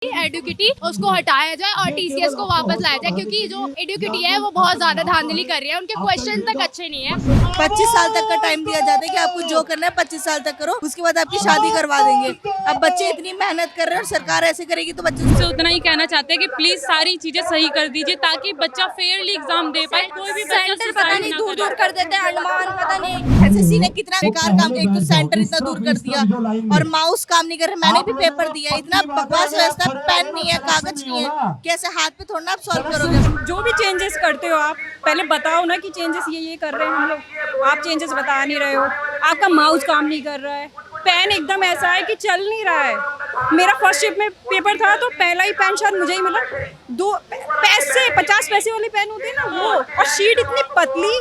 एडुकेटी उसको हटाया जाए और टीसीएस को वापस लाया जाए, क्योंकि जो एडुकेटी है वो बहुत ज्यादा धांधली कर रही है, उनके क्वेश्चन तक अच्छे नहीं है। 25 साल तक का टाइम दिया जाता है कि आपको जो करना है 25 साल तक करो, उसके बाद आपकी शादी करवा देंगे। अब बच्चे इतनी मेहनत कर रहे हैं और सरकार ऐसे करेगी तो बच्चे से उतना ही कहना चाहते हैं कि प्लीज सारी चीजें सही कर दीजिए ताकि बच्चा फेयरली एग्जाम दे पाए। कोई भी सेंटर पता नहीं दूर दूर कर देते हैं, अंडमान पता नहीं। एसएससी ने कितना बेकार काम किया, एक तो सेंटर इतना दूर कर दिया और माउस काम नहीं कर रहा। मैंने भी पेपर दिया, इतना बकवास व्यवस्था, पेन नहीं है, कागज नहीं है, कैसे हाथ पे थोड़ा आप सॉल्व करोगे। जो भी चेंजेस करते हो आप पहले बताओ ना कि चेंजेस ये कर रहे हैं हम लोग। आप चेंजेस बता नहीं रहे हो, आपका माउस काम नहीं कर रहा है, पेन एकदम ऐसा है कि चल नहीं रहा है। मेरा फर्स्ट शिफ्ट में पेपर था तो पहला ही पेन शायद मुझे ही मिला। 50 पैसे वाली पेन होती है ना वो, और शीट इतनी पतली,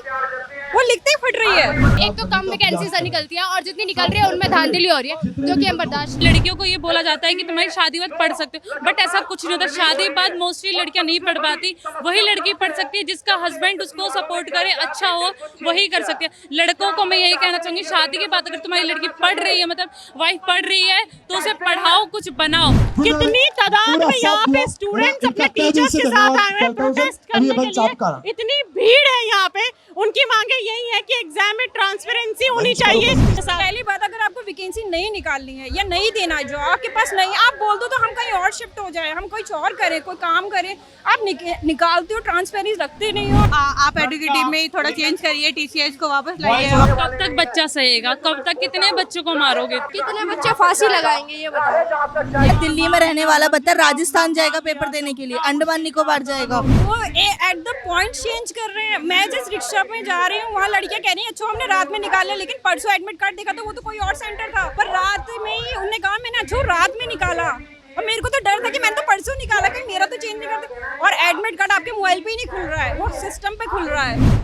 वो लिखते ही फट रही है। एक तो कम वैकेंसी से निकलती है और जितनी निकल रही है उनमें धांधली हो रही है, जो कि हम बर्दाश्त। लड़कियों को ये बोला जाता है कि तुम्हारी शादी बाद पढ़ सकते हो, बट ऐसा कुछ नहीं होता। शादी बाद मोस्टली लड़कियां नहीं पढ़ पाती, वही लड़की पढ़ सकती है जिसका हस्बैंड उसको सपोर्ट करे, अच्छा हो, वही कर सकती है। लड़कों को मैं यही कहना चाहूंगी, शादी के बाद अगर तुम्हारी लड़की पढ़ रही है, मतलब वाइफ पढ़ रही है, तो उसे पढ़ाओ, कुछ बनाओ। कितनी तादाद में यहाँ पे स्टूडेंट्स अपने टीचर्स के साथ आए हैं प्रोटेस्ट करने के लिए। इतनी भीड़ है यहाँ पे, उनकी मांगे यही है कि एग्जाम में ट्रांसपेरेंसी होनी चाहिए। पहली बात, अगर आपको वैकेंसी नहीं निकालनी है या नहीं देना है, जो आपके पास नहीं, आप बोल दो तो हम कहीं और शिफ्ट हो जाए, हम कुछ और करें, कोई काम करें। आप निकालते हो, ट्रांसपेरेंसी रखते नहीं हो। आप एडुकेटिव में ही थोड़ा चेंज करिए, टीसीएस को वापस लाइए। कब तक बच्चा सहेगा? कब तक? कितने बच्चों को मारोगे? कितने बच्चे फांसी लगाएंगे ये बताओ। दिल्ली में रहने वाला बच्चा राजस्थान जाएगा पेपर देने के लिए, अंडमान निकोबार जाएगा। वो एट द पॉइंट चेंज कर रहे हैं। मैं जिस रिक्शा में जा रही हूँ वहाँ लड़कियाँ कह रही हैं अच्छा हमने रात में निकाला, लेकिन परसों एडमिट कार्ड देखा तो वो तो कोई और सेंटर था, पर रात में ही उन्होंने कहा मैंने अच्छा रात में निकाला। और मेरे को तो डर था कि मैंने तो परसों निकाला, कहीं मेरा तो चेंज नहीं करते। और एडमिट कार्ड आपके मोबाइल पे ही नहीं खुल रहा है, वो सिस्टम पे खुल रहा है।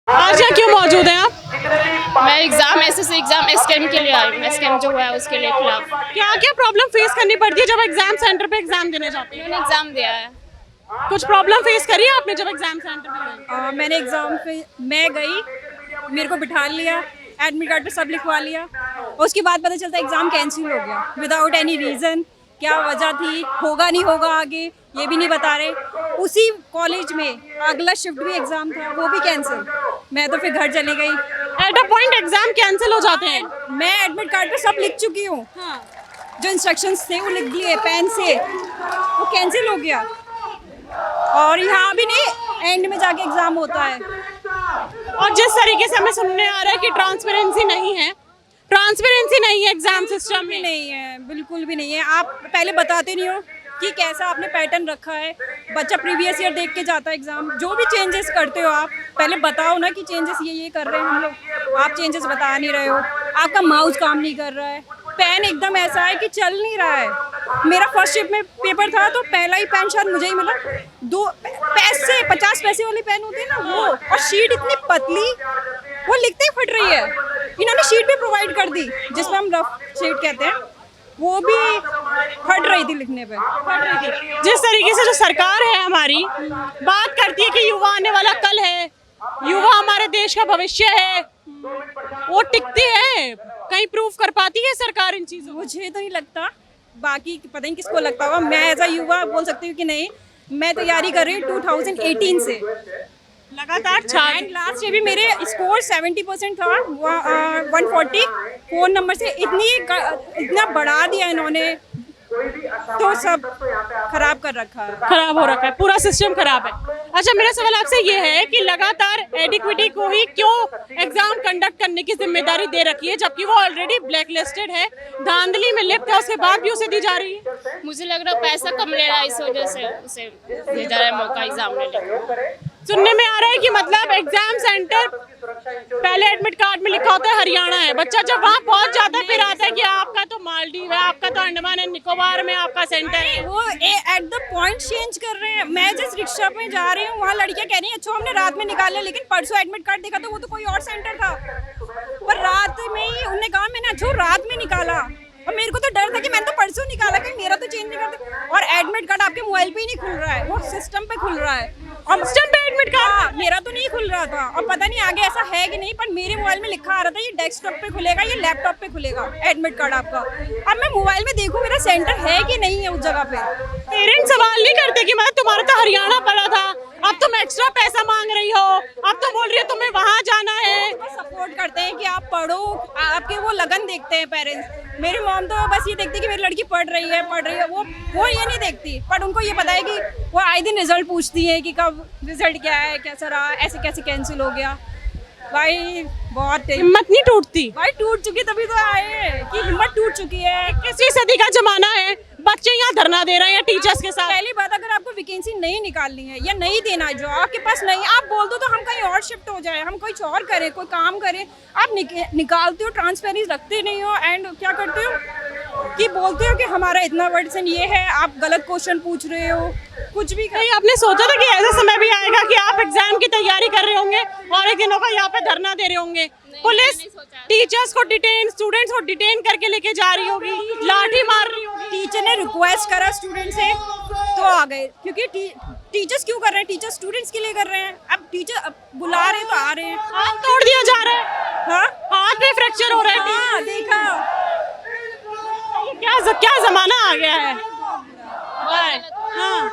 आज यहाँ क्यों मौजूद हैं आप? मैं एग्जाम एसएससी एग्जाम स्कैम के लिए आई हूँ, स्कैम जो हुआ है उसके लिए खिलाफ। क्या क्या प्रॉब्लम फेस करनी पड़ती है जब एग्जाम सेंटर पे एग्जाम देने जाते हैं? मैंने एग्जाम दिया है। कुछ प्रॉब्लम फेस करी है आपने जब एग्जाम सेंटर पे गए? मैंने एग्जाम पे मैं गई, मेरे को बिठा लिया, एडमिट कार्ड पे सब लिखवा लिया। उसके बाद पता चलता एग्जाम कैंसिल हो गया विदाउट एनी रीज़न। क्या वजह थी, होगा नहीं होगा आगे, ये भी नहीं बता रहे। उसी कॉलेज में अगला शिफ्ट भी एग्जाम था, वो भी कैंसिल। मैं तो फिर घर चली गई। At a point exam cancel हो जाते हैं। मैं एडमिट कार्ड पे सब लिख चुकी हूँ, जो इंस्ट्रक्शंस थे वो लिख दिए पेन से, वो कैंसिल हो गया। और यहाँ भी नहीं, एंड में जाके एग्जाम होता है। और जिस तरीके से हमें सुनने आ रहा है कि ट्रांसपेरेंसी नहीं है, ट्रांसपेरेंसी नहीं है एग्जाम सिस्टम में, नहीं है, बिल्कुल भी नहीं है। आप पहले बताते नहीं हो कि कैसा आपने पैटर्न रखा है। बच्चा प्रीवियस ईयर देख के जाता है एग्जाम। जो भी चेंजेस करते हो आप पहले बताओ ना कि चेंजेस ये कर रहे हैं हम लोग। आप चेंजेस बता नहीं रहे हो, आपका माउस काम नहीं कर रहा है, पेन एकदम ऐसा है कि चल नहीं रहा है। मेरा फर्स्ट शिफ्ट में पेपर था तो पहला ही पेन शायद मुझे ही मिला। 50 पैसे वाली पेन होती है ना वो, और शीट इतनी पतली, वो लिखते ही फट रही है। इन्होंने शीट भी प्रोवाइड कर दी जिसमें हम रफ शीट कहते हैं, वो भी फट रही थी लिखने पे। जिस तरीके से जो सरकार है हमारी बात करती है कि युवा आने वाला कल है, युवा हमारे देश का भविष्य है, वो टिकती है? कहीं प्रूफ कर पाती है सरकार इन चीजों? मुझे तो नहीं लगता, बाकी पता नहीं किसको लगता होगा। मैं एज अ युवा बोल सकती हूँ कि नहीं, मैं तैयारी कर रही हूँ 2018 से लगातार। लास्ट ईयर भी मेरे स्कोर 70% था, 140 फोन नंबर से। इतना बढ़ा दिया इन्होंने, तो सब खराब कर रखा है, खराब हो रखा है, पूरा सिस्टम खराब है। अच्छा, मेरा सवाल आपसे ये है कि लगातार एडिक्विटी को ही क्यों एग्जाम कंडक्ट करने की जिम्मेदारी दे रखी है, जबकि वो ऑलरेडी ब्लैक लिस्टेड है, धांधली में लिप्त है, उसके बाद भी उसे दी जा रही है? मुझे लग रहा है पैसा कम ले रहा है, इस वजह से उसे दे जा रहा है मौका एग्जाम लेने का। सुनने में आ रहा है कि मतलब एग्जाम सेंटर पहले एडमिट कार्ड में लिखा होता है हरियाणा है, बच्चा जब वहाँ पहुँच जाता है फिर आता है कि आपका तो मालदीव है, आपका तो अंडमान एंड निकोबार में आपका सेंटर है। वो एट द पॉइंट चेंज कर रहे हैं। मैं जिस रिक्शा में जा रही हूँ वहाँ लड़कियाँ कह रही हैं अच्छा हमने रात में निकाला, लेकिन परसों एडमिट कार्ड देखा तो वो तो कोई और सेंटर था, पर रात में ही उन्होंने कहा मैंने अच्छा रात में निकाला। और मेरे को तो डर था कि मैंने तो परसों निकाला, कहीं मेरा तो चेंज नहीं करते। और एडमिट कार्ड आपके मोबाइल पे ही नहीं खुल रहा है, वो सिस्टम पे खुल रहा है। और सिस्टम पे एडमिट कार्ड मेरा तो नहीं खुल रहा था, और पता नहीं आगे ऐसा है कि नहीं, पर मेरे मोबाइल में लिखा आ रहा था ये डेस्कटॉप पे खुलेगा, ये लैपटॉप पे खुलेगा एडमिट कार्ड आपका। अब मैं मोबाइल में देखूं मेरा सेंटर है कि नहीं है उस जगह पे। पेरेंट्स सवाल नहीं करते कि मतलब तुम्हारा तो हरियाणा पड़ा था, अब तुम एक्स्ट्रा पैसा मांग रही हो, अब तो बोल रही हो तुम्हें वहाँ जाना है। सपोर्ट करते हैं कि आप पढ़ो, आपके वो लगन देखते हैं पेरेंट्स। मेरी मॉम तो बस ये देखती है कि मेरी लड़की पढ़ रही है, वो ये नहीं देखती, पर उनको ये पता है कि वो आए दिन रिजल्ट पूछती है कि कब रिजल्ट क्या है, कैसा रहा, ऐसे कैसे कैंसिल हो गया। भाई बहुत हिम्मत नहीं टूटती। भाई टूट चुकी तभी तो आए कि हिम्मत टूट चुकी है। 21वीं सदी का जमाना है, बच्चे यहाँ धरना दे रहे हैं टीचर्स के साथ। पहली बात, अगर आपको वैकेंसी नहीं निकालनी है या नहीं देना है, जो आपके पास नहीं, आप बोल दो तो हम कहीं और शिफ्ट हो जाए, हम कुछ और करें, कोई काम करें। आप निकालते हो, ट्रांसपेरेंसी रखते नहीं हो, एंड क्या करते हो कि बोलते हो कि हमारा इतना वर्डसन ये है, आप गलत क्वेश्चन पूछ रहे हो, कुछ भी नहीं। आपने सोचा था कि ऐसा समय भी आएगा कि आप एग्जाम की तैयारी कर रहे होंगे और एक दिनों का यहाँ पे धरना दे रहे होंगे, पुलिस टीचर्स को डिटेन, स्टूडेंट्स को डिटेन करके लेके जा रही होगी, लाठी मार रही होगी। टीचर ने रिक्वेस्ट करा स्टूडेंट से तो आ गए, क्योंकि टीचर्स क्यों कर रहे हैं, टीचर स्टूडेंट्स के लिए कर रहे हैं। अब टीचर बुला रहे हैं तो आ रहे हैं। हाथ तोड़ दिया जा रहा है, हाँ हाथ में फ्रैक्चर हो रहा है। हाँ, देखा क्या जमाना आ गया है। हाँ।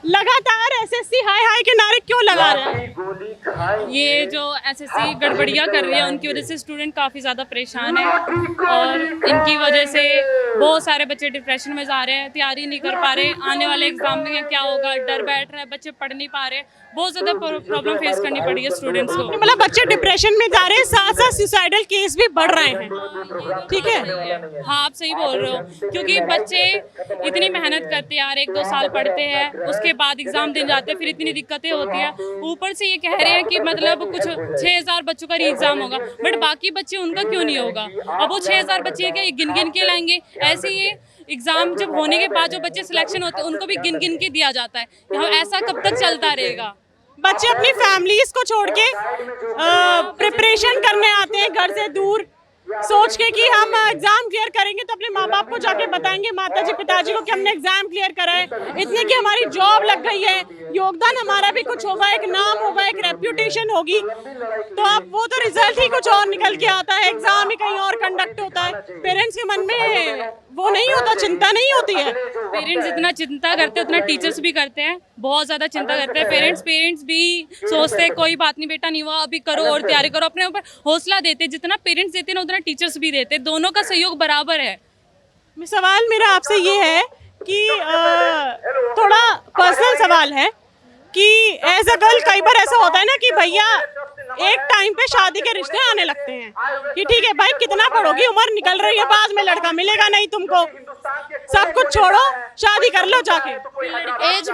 लगातार एसएससी हाय हाय के नारे क्यों लगा रहे हैं? ये जो एसएससी गड़बड़ियाँ कर रही है उनकी वजह से स्टूडेंट काफ़ी ज़्यादा परेशान है, और इनकी वजह से बहुत सारे बच्चे डिप्रेशन में जा रहे हैं, तैयारी नहीं कर पा रहे, आने वाले एग्जाम में क्या होगा, डर बैठ रहा है, बच्चे पढ़ नहीं पा रहे, बहुत ज़्यादा प्रॉब्लम फेस करनी पड़ी है स्टूडेंट्स को। मतलब बच्चे डिप्रेशन में जा रहे हैं, साथ साथ सुसाइडल केस भी बढ़ रहे हैं। ठीक है, हाँ आप सही बोल रहे हो, क्योंकि बच्चे इतनी मेहनत करते हैं यार, 1-2 साल पढ़ते हैं, उसके बाद एग्जाम देने जाते हैं, फिर इतनी दिक्कतें होती है, ऊपर से ये कह रहे हैं कि मतलब कुछ 6000 बच्चों का एग्जाम होगा, बट बाकी बच्चे उनका क्यों नहीं होगा? अब वो 6000 बच्चे क्या गिन गिन के लाएंगे? ऐसे ये एग्जाम जब होने के बाद जो बच्चे सिलेक्शन होते हैं उनको भी गिन गिन के दिया जाता है। यहाँ ऐसा कब तक चलता रहेगा? बच्चे अपनी फैमिलीज को छोड़ के प्रिपरेशन करने आते हैं घर से दूर, सोच के कि हम एग्जाम क्लियर करेंगे तो अपने माँ बाप को जाके बताएंगे, माताजी पिताजी को, कि हमने एग्जाम क्लियर करा है, इतने की हमारी जॉब लग गई है, योगदान हमारा भी कुछ होगा, एक नाम होगा, एक रेप्यूटेशन होगी। तो अब वो तो रिजल्ट ही कुछ और निकल के आता है, एग्जाम ही कहीं और कंडक्ट होता है। पेरेंट्स के मन में वो नहीं होता, चिंता नहीं होती है। पेरेंट्स जितना चिंता करते हैं उतना टीचर्स भी करते हैं, बहुत ज़्यादा चिंता करते हैं पेरेंट्स भी सोचते हैं कोई बात नहीं बेटा, नहीं हुआ अभी करो और तैयारी करो, अपने ऊपर हौसला देते हैं, जितना पेरेंट्स देते हैं ना उतना टीचर्स भी देते हैं, दोनों का सहयोग बराबर है। सवाल मेरा आपसे ये है कि थोड़ा पर्सनल सवाल है कि एज अ गर्ल कई बार ऐसा होता है ना कि भैया एक टाइम पे शादी के रिश्ते आने लगते हैं कि ठीक है भाई कितना पढ़ोगी, उम्र निकल रही है, बाद में लड़का मिलेगा नहीं तुमको, सब कुछ छोड़ो शादी कर लो जाके। एज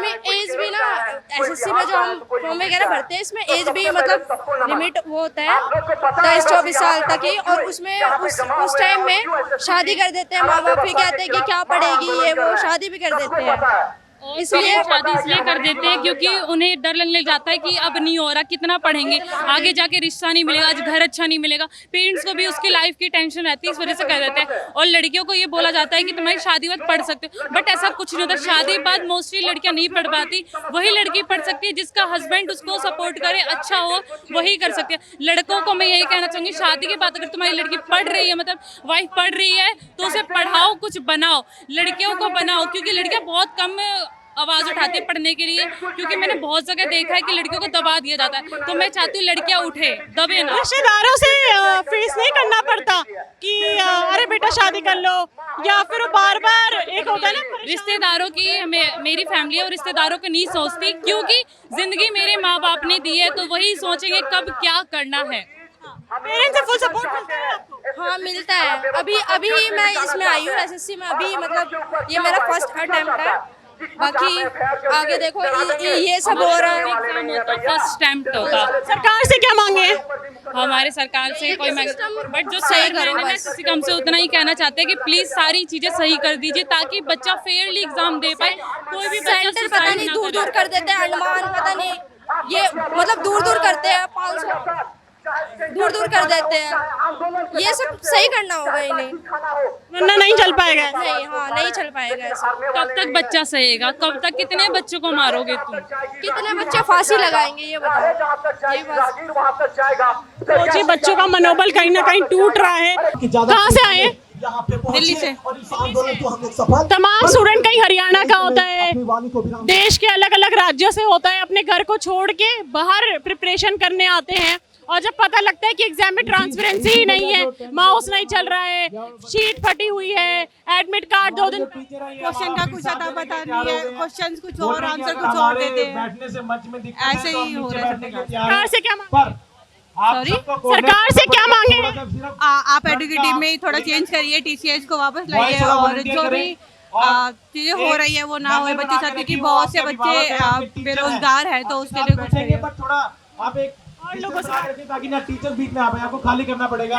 भी ना एसएससी में जो हम फॉर्म वगैरह भरते हैं इसमें एज भी मतलब लिमिट वो होता है 23-24 साल तक ही, और उसमें उस टाइम में शादी कर देते हैं माँ बाप, भी कहते हैं कि क्या पढ़ेगी ये वो, शादी भी कर देते हैं। इसलिए शादी इसलिए कर देते हैं क्योंकि उन्हें डर लगने लग जाता है कि अब नहीं हो रहा, कितना पढ़ेंगे, आगे जाके रिश्ता नहीं मिलेगा, आज घर अच्छा नहीं मिलेगा, पेरेंट्स को भी उसकी लाइफ की टेंशन रहती है, इस वजह से कर देते हैं। और लड़कियों को ये बोला जाता है कि तुम्हारी शादी बाद पढ़ सकते हो, बट ऐसा कुछ नहीं होता, शादी बाद मोस्टली लड़कियां नहीं पढ़ पाती, वही लड़की पढ़ सकती है जिसका हस्बैंड उसको सपोर्ट करे, अच्छा हो, वही कर सकती है। लड़कों को मैं यही कहना चाहूँगी, शादी के बाद अगर तुम्हारी लड़की पढ़ रही है, मतलब वाइफ पढ़ रही है, तो उसे पढ़ाओ, कुछ बनाओ, लड़कियों को बनाओ, क्योंकि लड़कियां बहुत कम आवाज उठाती है पढ़ने के लिए, क्योंकि मैंने बहुत जगह देखा है कि लड़कियों को दबा दिया जाता है, तो मैं चाहती हूँ लड़कियां उठे, दबे ना। रिश्तेदारों से फेस नहीं करना पड़ता कि अरे बेटा शादी कर लो, या फिर बार बार एक होता है ना रिश्तेदारों की, मेरी फैमिली और रिश्तेदारों को नहीं सोचती, क्योंकि जिंदगी मेरे माँ बाप ने दी है, तो वही सोचेंगे कब क्या करना है। पेरेंट्स से फुल सपोर्ट मिलता है आपको? हाँ मिलता है। अभी मैं इसमें आई हूँ एसएससी में, अभी मतलब ये मेरा फर्स्ट अटेम्प्ट है, बाकी आगे देखो ये सब हो रहा है, फर्स्ट अटेम्प्ट होता। सरकार से क्या मांगे हैं? हमारे सरकार से कोई बट जो सही करो, हम से उतना ही कहना चाहते हैं कि प्लीज सारी चीजें सही कर दीजिए ताकि बच्चा फेयरली एग्जाम दे पाए। कोई भी सेंटर पता नहीं दूर दूर कर देते हैं, अनुमान पता नहीं, ये मतलब दूर दूर करते हैं, 500 दूर दूर कर देते हैं, ये सब सही करना होगा इन्हें, वरना नहीं चल पाएगा। नहीं हाँ नहीं नहीं चल पाएगा ऐसा। कब तक बच्चा सहेगा? कब तक? कितने बच्चों को मारोगे तुम? कितने बच्चे फांसी लगाएंगे ये बताओ। ये बस तो जी बच्चों का मनोबल कहीं ना कहीं टूट रहा है। कहाँ से आए हैं? दिल्ली से। तमाम स्टूडेंट कहीं हरियाणा का होता है, देश के अलग अलग राज्यों से होता है, अपने घर को छोड़ के बाहर प्रिपरेशन करने आते हैं और जब पता लगता है कि एग्जाम में ट्रांसपेरेंसी ही नहीं है, माउस नहीं चल रहा है, शीट फटी हुई है, एडमिट कार्ड 2 दिन क्वेश्चन का कुछ अता पता नहीं है, क्वेश्चन कुछ और आंसर कुछ और देते हैं, ऐसे ही हो रहा है। सरकार से क्या मांगे? सॉरी, सरकार से क्या मांगे? आप एडुकेटिव में थोड़ा चेंज करिए, टीसीएस को वापस लाइए और जो भी चीजें हो रही है वो ना हो बच्चों के साथ, क्योंकि बहुत से बच्चे बेरोजगार है तो उसके लिए कुछ चाहिए। और लोगों से ताकि ना टीचर बीच में आ पाए, आपको खाली करना पड़ेगा।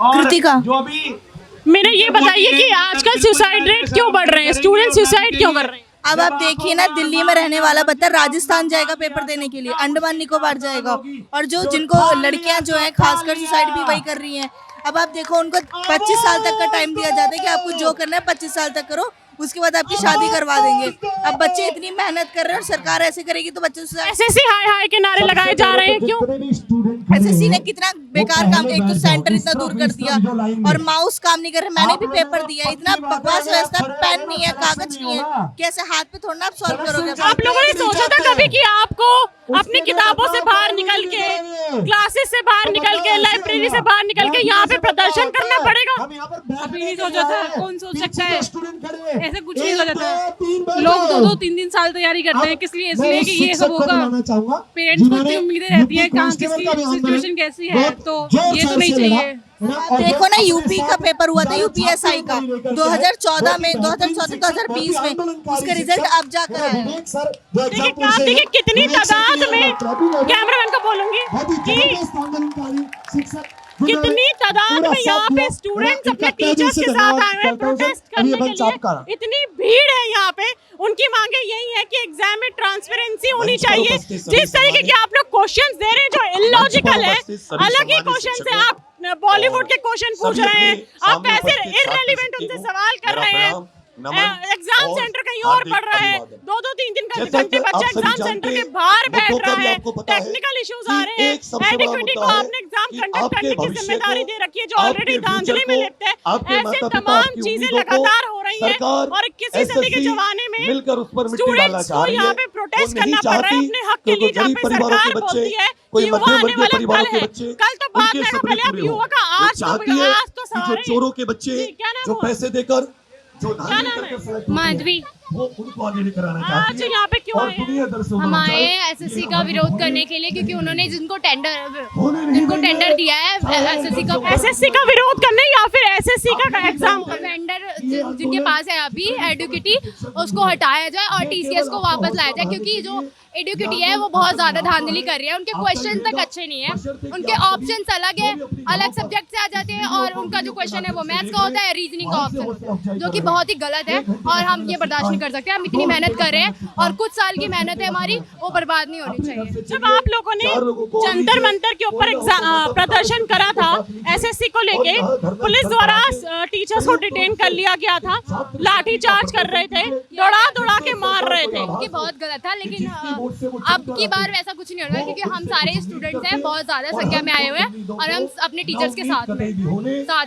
कृतिका, जो अभी मेरे ये बताइए कि आजकल सुसाइड रेट क्यों बढ़ रहे हैं, स्टूडेंट सुसाइड क्यों कर रहे हैं? अब आप देखिए ना, दिल्ली में रहने वाला बच्चा राजस्थान जाएगा पेपर देने के लिए, अंडमान निकोबार जाएगा, और जो जिनको लड़कियां जो हैं खासकर सुसाइड भी वही कर रही हैं। अब आप देखो, उनको 25 साल तक का टाइम दिया जाता है कि आपको जो करना है 25 साल तक करो, उसके बाद आपकी शादी करवा देंगे। अब बच्चे इतनी मेहनत कर रहे हैं और सरकार ऐसे करेगी तो बच्चे एसएससी हाय हाय के नारे लगाए जा रहे हैं, क्यों? एसएससी ने कितना बेकार काम, एक तो सेंटर इतना दूर कर दिया और माउस काम नहीं कर रहे। मैंने भी पेपर दिया, इतना बकवास व्यवस्था, पेन नहीं है, कागज नहीं है, कैसे हाथ पे थोड़ा आप सॉल्व करोगे? आप लोगों ने सोचा था कभी कि आपको अपनी किताबों से बाहर निकल के, क्लासेस से बाहर निकल के, लाइब्रेरी से बाहर निकल के यहाँ पे प्रदर्शन करना पड़ेगा? अभी नहीं सोचा था, कौन सोच सकता है? ऐसे कुछ नहीं सोचा था। लोग 2-2, 3-3 साल तैयारी करते हैं, किस लिए? इसलिए कि ये सब होगा। पेरेंट्स को इतनी उम्मीदें रहती हैं, कहाँ किसकी सिचुएशन कैसी है, तो ये तो नहीं चाहिए। देखो ना, यूपी का पेपर हुआ था, यूपीएसआई का 2014 में, 2014-2020 में, उसका रिजल्ट अब जाकर आया। देखिए आप देखिए कितनी तादाद में, कैमरामैन को बोलूंगी कि कितनी तादाद में यहाँ पे स्टूडेंट्स अपने टीचर्स के साथ आए हुए हैं प्रोटेस्ट करने के लिए। इतनी भीड़ है यहाँ पे, उनकी मांगे यही है कि एग्जाम में ट्रांसपेरेंसी होनी चाहिए। जिस तरीके के आप लोग क्वेश्चन्स दे रहे हैं जो इलॉजिकल है, अलग ही क्वेश्चन से आप बॉलीवुड के क्वेश्चन पूछ रहे हैं, आप ऐसे इररिलेवेंट उनसे सवाल कर रहे हैं। एग्जाम सेंटर कहीं और पढ़ रहा है, 2-2, 3-3 घंटे बच्चा एग्जाम सेंटर के बाहर बैठ रहा है, टेक्निकल इश्यूज आ रहे हैं, एडिक्विटी को आपने एग्जाम कंडक्ट करने की जिम्मेदारी दे रखी है जो ऑलरेडी धांधली में लिप्त है। ऐसे तमाम चीजें लगातार हो रही हैं और किसी सदी के जमाने में स्टूडेंट्स को यहाँ पे प्रोटेस्ट करना पड़ रहा है अपने हक के लिए, जहाँ पे सरकार बोलती है कि युवा आने वाला कल है, कल तो बात है, पहले आप युवा का आज तो सवाल चोरों के बच्चे जो पैसे देकर माधवी, आज यहाँ पे क्यों आए? हम आए एसएससी का विरोध करने के लिए क्योंकि उन्होंने जिनको टेंडर दिया है एसएससी का विरोध करने या फिर एसएससी का एग्जाम वेंडर जिनके पास है अभी एडुकेटी, उसको हटाया जाए और टीसीएस को वापस लाया जाए, क्योंकि जो एडुकेटी है वो बहुत ज्यादा धांधली कर रही है। उनके क्वेश्चन तक अच्छे नहीं है, उनके ऑप्शंस अलग है, अलग सब्जेक्ट से आ जाते हैं और उनका जो क्वेश्चन है वो मैथ्स का होता है, रीजनिंग का ऑप्शन, जो कि बहुत ही गलत है और हम ये बर्दाश्त नहीं कर सकते। हम इतनी मेहनत कर रहे हैं और कुछ साल की मेहनत है हमारी, वो बर्बाद नहीं होनी चाहिए। जब आप लोगों ने जंतर मंतर के ऊपर प्रदर्शन करा था एसएससी को लेके, पुलिस द्वारा टीचर्स को डिटेन कर लिया गया था, लाठी चार्ज कर रहे थे, दौड़ा दौड़ा के मार रहे थे, ये बहुत गलत था। लेकिन अब की बार वैसा कुछ नहीं हो रहा है क्योंकि हम सारे स्टूडेंट्स हैं, बहुत ज्यादा संख्या में आए हुए हैं और हम अपने टीचर्स के साथ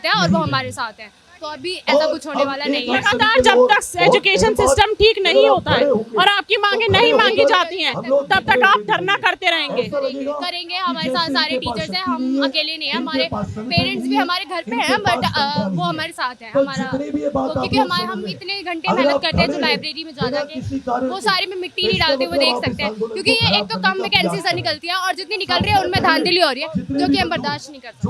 हैं और वो हमारे साथ हैं, तो अभी ऐसा कुछ होने वाला नहीं है। लगातार जब तक एजुकेशन सिस्टम ठीक नहीं होता है और आपकी मांगे नहीं मांगी जाती हैं, तब तक आप धरना करते रहेंगे। करेंगे, हमारे साथ सारे टीचर्स हैं, हम अकेले नहीं हैं, हमारे पेरेंट्स भी हमारे घर पे हैं, बट वो हमारे साथ हैं। हमारा क्योंकि हम इतने घंटे मेहनत करते हैं जो लाइब्रेरी में जा के, वो सारे में मिट्टी नहीं डालते हुए देख सकते हैं, क्योंकि ये एक तो कम वैकेंसी से निकलती है और जितनी निकल रही है उनमें धांधली हो रही है, जो कि हम बर्दाश्त नहीं कर सकते।